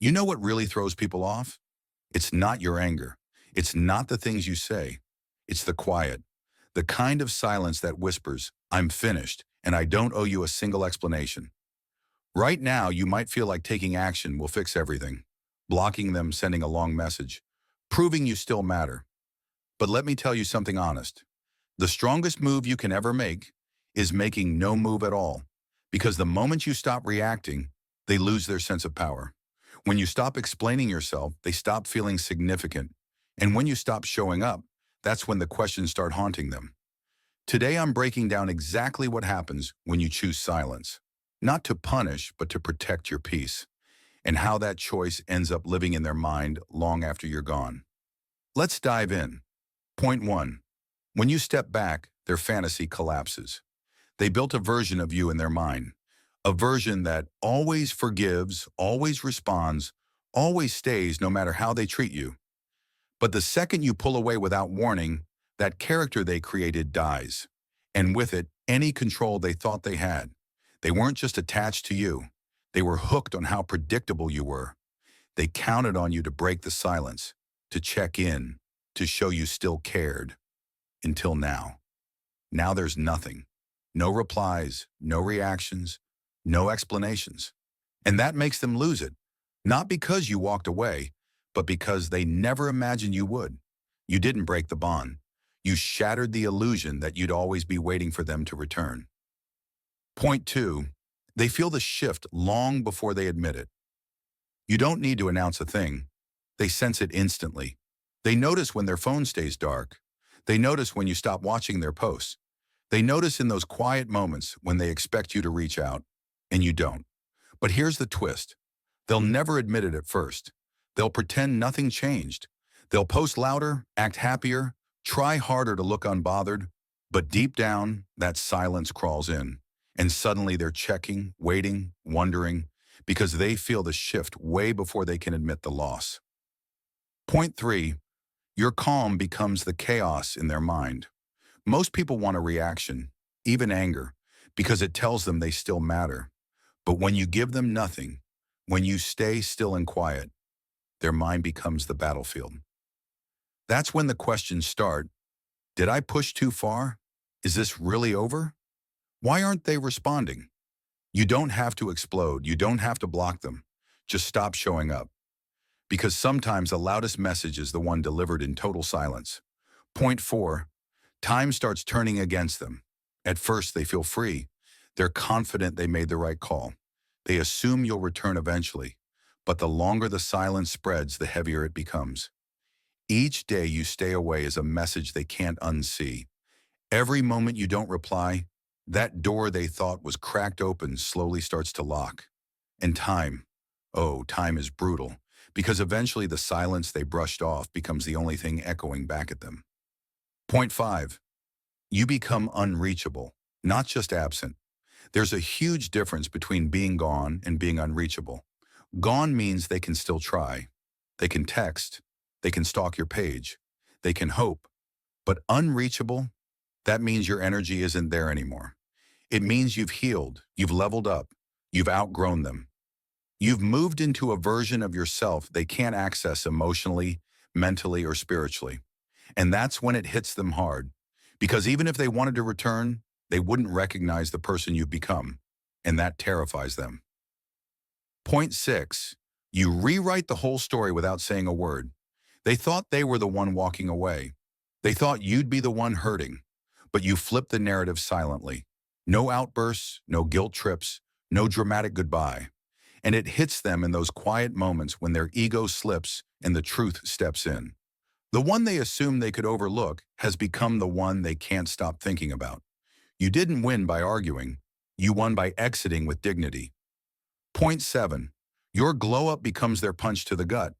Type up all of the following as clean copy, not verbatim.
You know what really throws people off? It's not your anger. It's not the things you say. It's the quiet, the kind of silence that whispers, I'm finished, and I don't owe you a single explanation. Right now, you might feel like taking action will fix everything, blocking them, sending a long message, proving you still matter. But let me tell you something honest. The strongest move you can ever make is making no move at all, because the moment you stop reacting, they lose their sense of power. When you stop explaining yourself, they stop feeling significant. And when you stop showing up, that's when the questions start haunting them. Today, I'm breaking down exactly what happens when you choose silence. Not to punish, but to protect your peace, and how that choice ends up living in their mind long after you're gone. Let's dive in. Point 1. When you step back, their fantasy collapses. They built a version of you in their mind, a version that always forgives, always responds, always stays no matter how they treat you. But the second you pull away without warning, that character they created dies. And with it, any control they thought they had. They weren't just attached to you. They were hooked on how predictable you were. They counted on you to break the silence, to check in, to show you still cared. Until now. Now there's nothing. No replies, no reactions, no explanations. And that makes them lose it. Not because you walked away, but because they never imagined you would. You didn't break the bond. You shattered the illusion that you'd always be waiting for them to return. Point 2. They feel the shift long before they admit it. You don't need to announce a thing. They sense it instantly. They notice when their phone stays dark. They notice when you stop watching their posts. They notice in those quiet moments when they expect you to reach out, and you don't. But here's the twist. They'll never admit it at first. They'll pretend nothing changed. They'll post louder, act happier, try harder to look unbothered, but deep down, that silence crawls in. And suddenly they're checking, waiting, wondering, because they feel the shift way before they can admit the loss. Point 3. Your calm becomes the chaos in their mind. Most people want a reaction, even anger, because it tells them they still matter. But when you give them nothing, when you stay still and quiet, their mind becomes the battlefield. That's when the questions start. Did I push too far? Is this really over? Why aren't they responding? You don't have to explode. You don't have to block them. Just stop showing up. Because sometimes the loudest message is the one delivered in total silence. Point 4. Time starts turning against them. At first, they feel free. They're confident they made the right call. They assume you'll return eventually. But the longer the silence spreads, the heavier it becomes. Each day you stay away is a message they can't unsee. Every moment you don't reply, that door they thought was cracked open slowly starts to lock. And time, oh, time is brutal. Because eventually the silence they brushed off becomes the only thing echoing back at them. Point 5. You become unreachable, not just absent. There's a huge difference between being gone and being unreachable. Gone means they can still try. They can text. They can stalk your page. They can hope. But unreachable, that means your energy isn't there anymore. It means you've healed, you've leveled up, you've outgrown them. You've moved into a version of yourself they can't access emotionally, mentally, or spiritually. And that's when it hits them hard. Because even if they wanted to return, they wouldn't recognize the person you've become. And that terrifies them. Point 6. You rewrite the whole story without saying a word. They thought they were the one walking away. They thought you'd be the one hurting. But you flip the narrative silently. No outbursts, no guilt trips, no dramatic goodbye. And it hits them in those quiet moments when their ego slips and the truth steps in. The one they assumed they could overlook has become the one they can't stop thinking about. You didn't win by arguing. You won by exiting with dignity. Point 7. Your glow-up becomes their punch to the gut.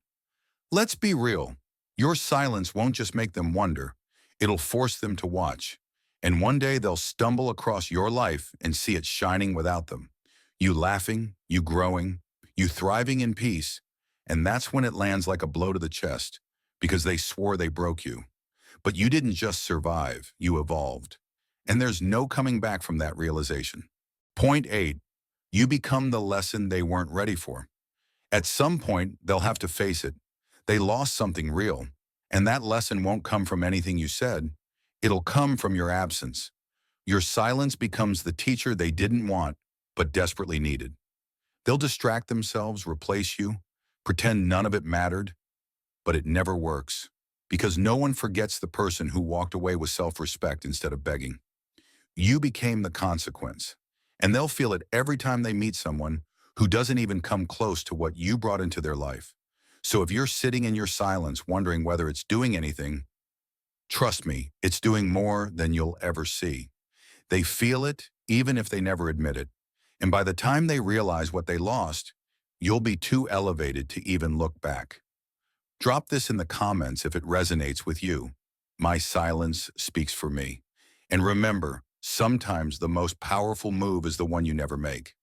Let's be real. Your silence won't just make them wonder. It'll force them to watch. And one day they'll stumble across your life and see it shining without them. You laughing, you growing, you thriving in peace, and that's when it lands like a blow to the chest, because they swore they broke you. But you didn't just survive, you evolved. And there's no coming back from that realization. Point 8. You become the lesson they weren't ready for. At some point, they'll have to face it. They lost something real, and that lesson won't come from anything you said. It'll come from your absence. Your silence becomes the teacher they didn't want, but desperately needed. They'll distract themselves, replace you, pretend none of it mattered, but it never works. Because no one forgets the person who walked away with self-respect instead of begging. You became the consequence, and they'll feel it every time they meet someone who doesn't even come close to what you brought into their life. So if you're sitting in your silence wondering whether it's doing anything, trust me, it's doing more than you'll ever see. They feel it even if they never admit it. And by the time they realize what they lost, you'll be too elevated to even look back. Drop this in the comments if it resonates with you. My silence speaks for me. And remember, sometimes the most powerful move is the one you never make.